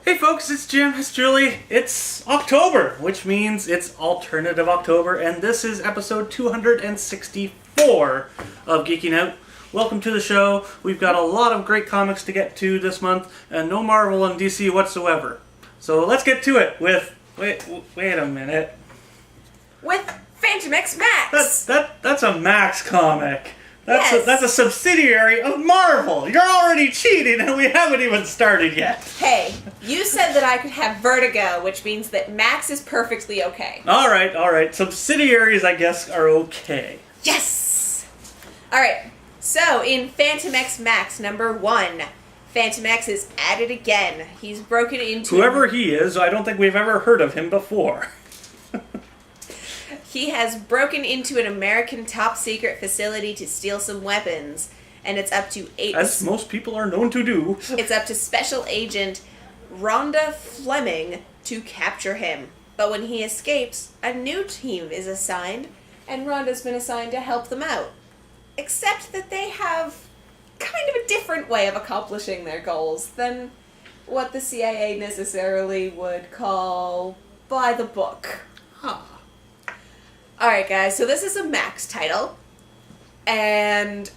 Hey folks, it's Jim, it's Julie. It's October, which means it's Alternative October, and this is episode 264 of Geeking Out. Welcome to the show. We've got a lot of great comics to get to this month, and no Marvel and DC whatsoever. So let's get to it with... Wait a minute. With Fantomex Max! That's a Max comic. That's Yes. a subsidiary of Marvel. You're already cheating, and we haven't even started yet. Hey, you said that I could have vertigo, which means that Max is perfectly okay. All right. Subsidiaries, I guess, are okay. Yes! Alright, so in Fantomex Max number 1, Fantomex is at it again. He's broken into... Whoever he is, I don't think we've ever heard of him before. He has broken into an American top-secret facility to steal some weapons, and it's up to As most people are known to do. It's up to Special Agent Rhonda Fleming to capture him. But when he escapes, a new team is assigned, and Rhonda's been assigned to help them out. Except that they have kind of a different way of accomplishing their goals than what the CIA necessarily would call by the book. Huh. Alright guys, so this is a Max title, and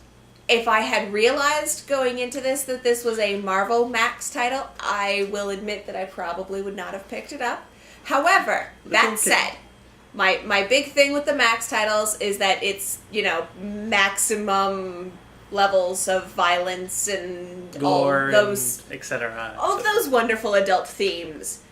if I had realized going into this that this was a Marvel Max title, I will admit that I probably would not have picked it up. However, that said, my big thing with the Max titles is that it's, maximum levels of violence and Gore all those, etc. all of those wonderful adult themes.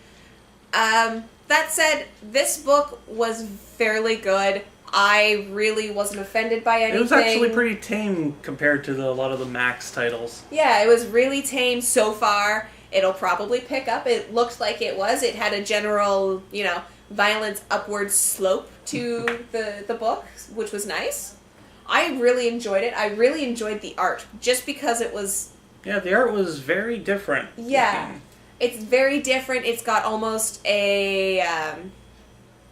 That said, this book was fairly good. I really wasn't offended by anything. It was actually pretty tame compared to a lot of the Max titles. Yeah, it was really tame so far. It'll probably pick up. It looked like it was. It had a general, violence upward slope to the book, which was nice. I really enjoyed it. I really enjoyed the art, just because it was... Yeah, the art was very different. Yeah. looking. It's very different. It's got almost a...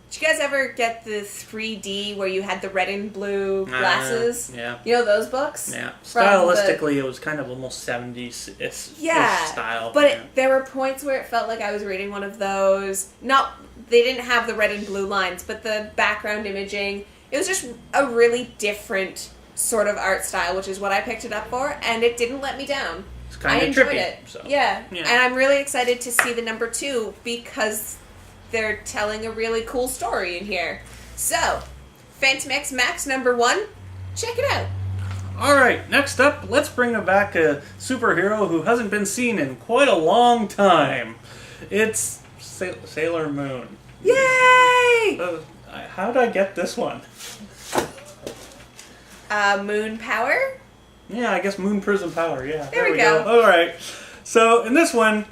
did you guys ever get the 3D where you had the red and blue glasses? Yeah. You know those books? Yeah. Stylistically, it was kind of almost 70s-ish style. But there were points where it felt like I was reading one of those. They didn't have the red and blue lines, but the background imaging, it was just a really different sort of art style, which is what I picked it up for, and it didn't let me down. It's kind I of enjoyed trippy. it. So. Yeah, and I'm really excited to see the number 2 because they're telling a really cool story in here. So, Fantomex Max number 1, check it out. Alright, next up, let's bring back a superhero who hasn't been seen in quite a long time. It's Sailor Moon. Yay! How did I get this one? Moon Power? Yeah, I guess Moon Prism Power, yeah. There we go. Alright, so in this one,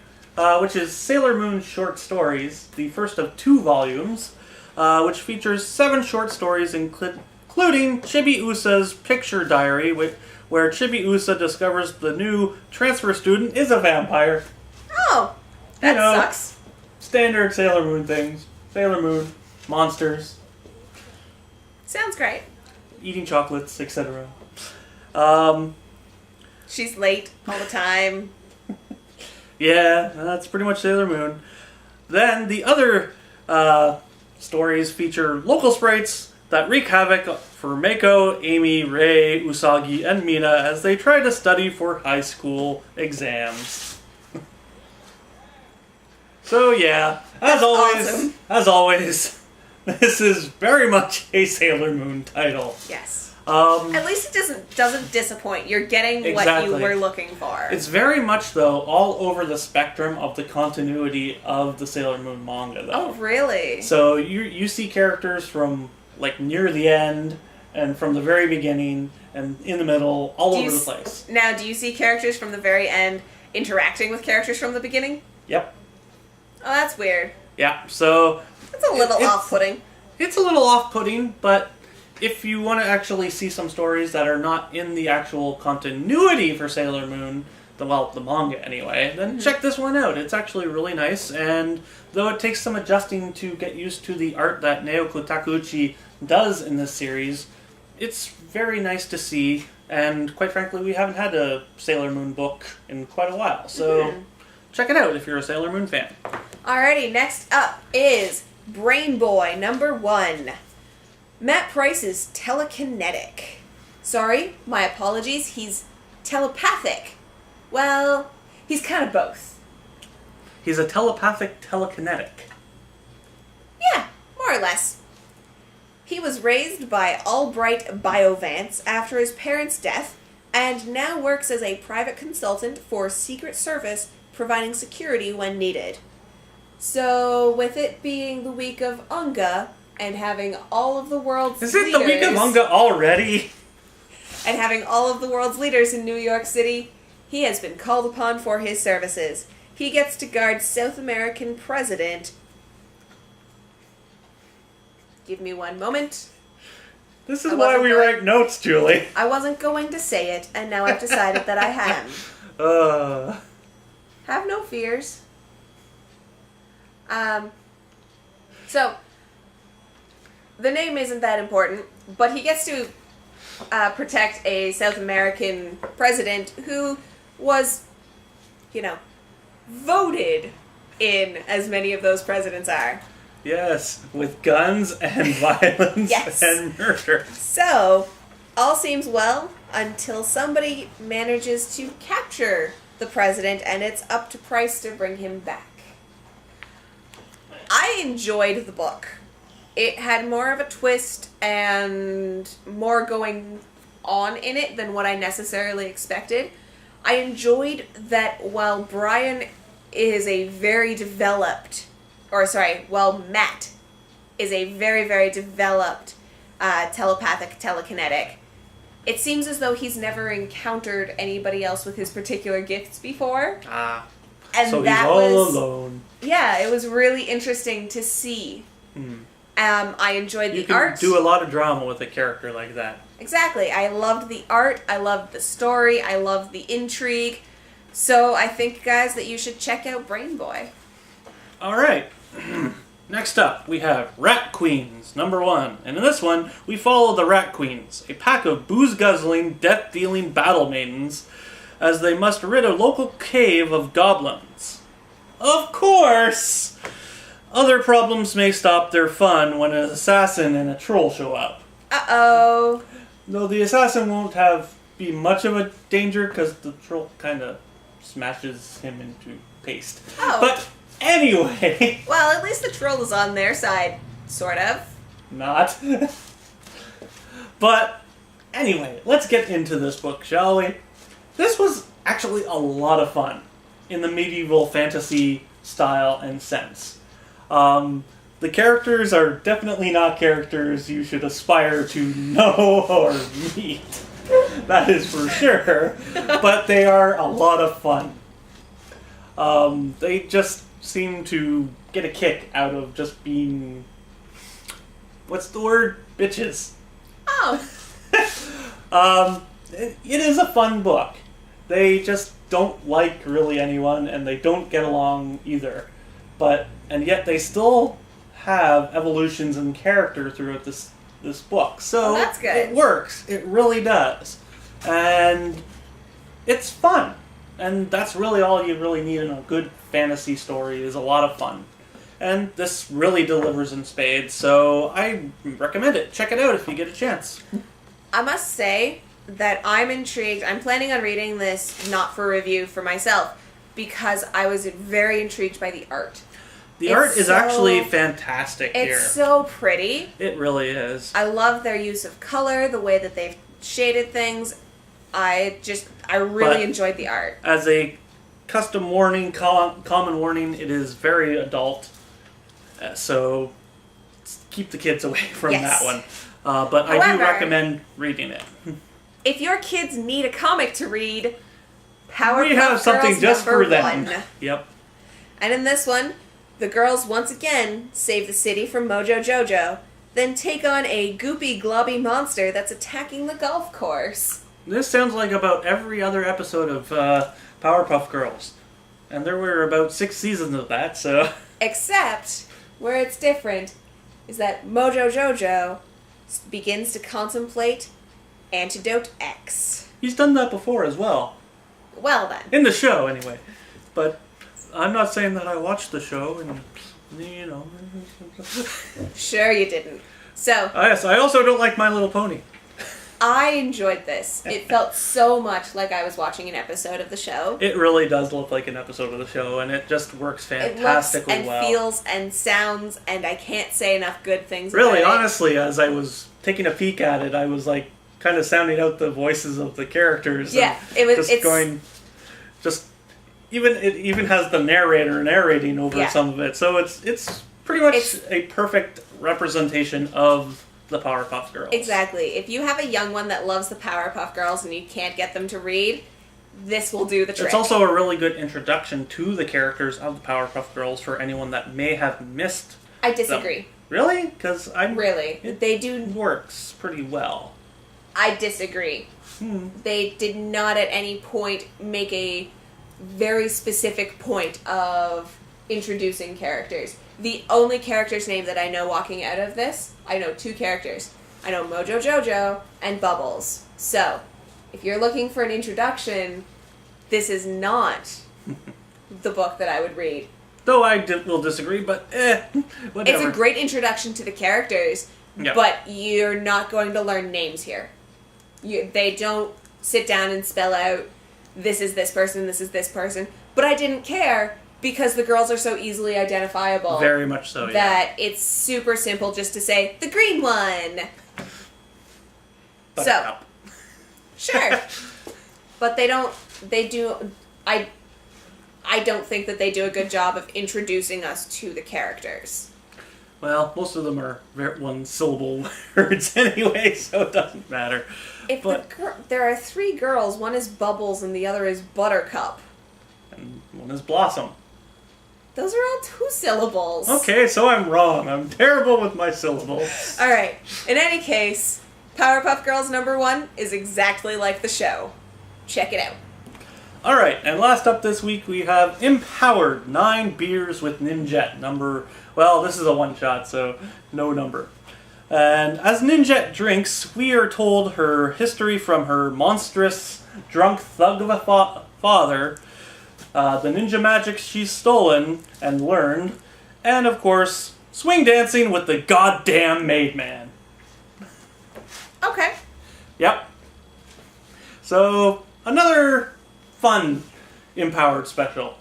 which is Sailor Moon Short Stories, the first of 2 volumes, which features 7 short stories, including Chibi Usa's Picture Diary, where Chibi Usa discovers the new transfer student is a vampire. Oh, that sucks. Standard Sailor Moon things. Sailor Moon, monsters, Sounds great. eating chocolates, etc. She's late all the time. Yeah, that's pretty much Sailor Moon. Then the other stories feature local sprites that wreak havoc for Mako, Amy, Rei, Usagi, and Mina as they try to study for high school exams. So yeah, as always, this is very much a Sailor Moon title. Yes. At least it doesn't disappoint. You're getting what you were looking for. It's very much, though, all over the spectrum of the continuity of the Sailor Moon manga, though. Oh, really? So you see characters from, near the end, and from the very beginning, and in the middle, all over the place. Now, do you see characters from the very end interacting with characters from the beginning? Yep. Oh, that's weird. Yeah, so... That's a little off-putting. It's a little off-putting, but if you want to actually see some stories that are not in the actual continuity for Sailor Moon, the manga anyway, then check this one out. It's actually really nice, and though it takes some adjusting to get used to the art that Naoko Takeuchi does in this series, it's very nice to see, and quite frankly, we haven't had a Sailor Moon book in quite a while, so check it out if you're a Sailor Moon fan. Alrighty, next up is Brain Boy #1. Matt Price is telekinetic. Sorry, my apologies, he's telepathic. Well, he's kind of both. He's a telepathic telekinetic. Yeah, more or less. He was raised by Albright Biovance after his parents' death, and now works as a private consultant for Secret Service, providing security when needed. So, with it being the week of Unga, and having all of the world's leaders... Is it the week of Unga already? And having all of the world's leaders in New York City, he has been called upon for his services. He gets to guard South American President... Give me one moment. This is why we write notes, Julie. I wasn't going to say it, and now I've decided that I am. Have no fears. So, the name isn't that important, but he gets to protect a South American president who was, voted in, as many of those presidents are. Yes, with guns and violence Yes. and murder. So, all seems well until somebody manages to capture the president, and it's up to Price to bring him back. I enjoyed the book. It had more of a twist and more going on in it than what I necessarily expected. I enjoyed that while Brian is a very developed... Matt is a very, very developed telepathic telekinetic. It seems as though he's never encountered anybody else with his particular gifts before. And so that he's all was, alone. Yeah, it was really interesting to see. I enjoyed the art. You can do a lot of drama with a character like that. Exactly. I loved the art. I loved the story. I loved the intrigue. So I think, guys, that you should check out Brain Boy. All right. Next up, we have Rat Queens, #1. And in this one, we follow the Rat Queens, a pack of booze-guzzling, death-dealing battle maidens, as they must rid a local cave of goblins. Of course! Other problems may stop their fun when an assassin and a troll show up. Uh-oh. Though the assassin won't be much of a danger, because the troll kind of smashes him into paste. Oh. But anyway... Well, at least the troll is on their side, sort of. Not. But anyway, let's get into this book, shall we? This was actually a lot of fun in the medieval fantasy style and sense. The characters are definitely not characters you should aspire to know or meet. That is for sure. But they are a lot of fun. They just seem to get a kick out of just being... What's the word? Bitches. Oh. It is a fun book. They just don't like really anyone, and they don't get along either. And yet they still have evolutions in character throughout this book. So that's good. It works. It really does. And it's fun. And that's really all you really need in a good fantasy story, is a lot of fun. And this really delivers in spades, so I recommend it. Check it out if you get a chance. I must say that I'm intrigued. I'm planning on reading this not for review for myself, because I was very intrigued by the art. The art is actually fantastic here. It's so pretty. It really is. I love their use of color, the way that they've shaded things. I really enjoyed the art. As a custom warning, common warning, it is very adult. So keep the kids away from that one. But however, I do recommend reading it. If your kids need a comic to read, Powerpuff we have something Girls just for them. 1. Yep. And in this one, the girls once again save the city from Mojo Jojo, then take on a goopy globby monster that's attacking the golf course. This sounds like about every other episode of Powerpuff Girls. And there were about 6 seasons of that, so... Except, where it's different, is that Mojo Jojo begins to contemplate Antidote X. He's done that before as well. Well then. In the show, anyway. But I'm not saying that I watched the show, and you know. Sure you didn't. So. Yes, I also don't like My Little Pony. I enjoyed this. It felt so much like I was watching an episode of the show. It really does look like an episode of the show, and it just works fantastically it looks and feels and sounds, and I can't say enough good things about it. Really, honestly, as I was taking a peek at it, I was like kind of sounding out the voices of the characters. Yeah, it even has the narrator narrating over some of it, so it's pretty much a perfect representation of the Powerpuff Girls. Exactly. If you have a young one that loves the Powerpuff Girls and you can't get them to read, this will do the trick. It's also a really good introduction to the characters of the Powerpuff Girls for anyone that may have missed I disagree. them. Really? Because they do works pretty well. I disagree. They did not at any point make a very specific point of introducing characters. The only character's name that I know walking out of this, I know 2 characters. I know Mojo Jojo and Bubbles. So, if you're looking for an introduction, this is not the book that I would read. Though I will disagree, but whatever. It's a great introduction to the characters, but you're not going to learn names here. They don't sit down and spell out, this is this person, this is this person. But I didn't care, because the girls are so easily identifiable. Very much so, that it's super simple just to say, the green one! Buttercup. Sure. But I don't think that they do a good job of introducing us to the characters. Well, most of them are one-syllable words anyway, so it doesn't matter. There are 3 girls, one is Bubbles and the other is Buttercup. And one is Blossom. Those are all 2 syllables. Okay, so I'm wrong. I'm terrible with my syllables. Alright, in any case, Powerpuff Girls #1 is exactly like the show. Check it out. Alright, and last up this week we have Empowered 9 Beers with Ninjette. Well, this is a one-shot, so no number. And as Ninjette drinks, we are told her history from her monstrous, drunk thug of a father, the ninja magic she's stolen and learned, and of course, swing dancing with the goddamn Maid Man. Okay. Yep. So, another fun Empowered special.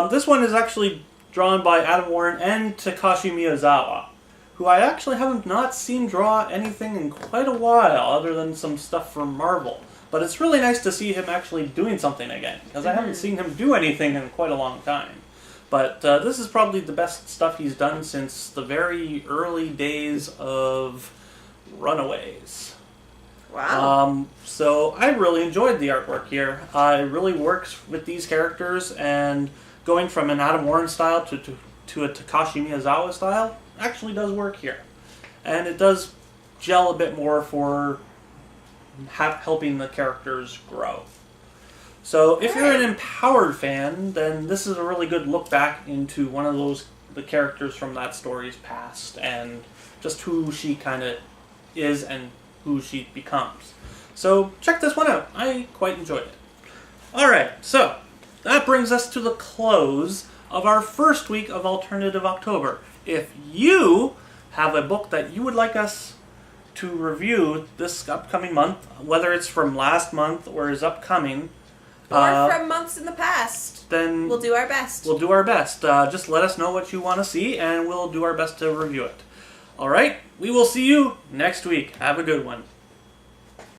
This one is actually drawn by Adam Warren and Takashi Miyazawa, who I actually haven't not seen draw anything in quite a while, other than some stuff from Marvel. But it's really nice to see him actually doing something again, because I haven't seen him do anything in quite a long time. But this is probably the best stuff he's done since the very early days of Runaways. Wow. So I really enjoyed the artwork here. It really works with these characters, and going from an Adam Warren style to a Takashi Miyazawa style actually does work here. And it does gel a bit more for helping the characters grow. So if you're an Empowered fan, then this is a really good look back into one of the characters from that story's past, and just who she kind of is and who she becomes. So check this one out. I quite enjoyed it. Alright, so that brings us to the close of our first week of Alternative October. If you have a book that you would like us to review this upcoming month, whether it's from last month or is upcoming, or from months in the past, then we'll do our best. We'll do our best. Just let us know what you want to see, and we'll do our best to review it. Alright, we will see you next week. Have a good one.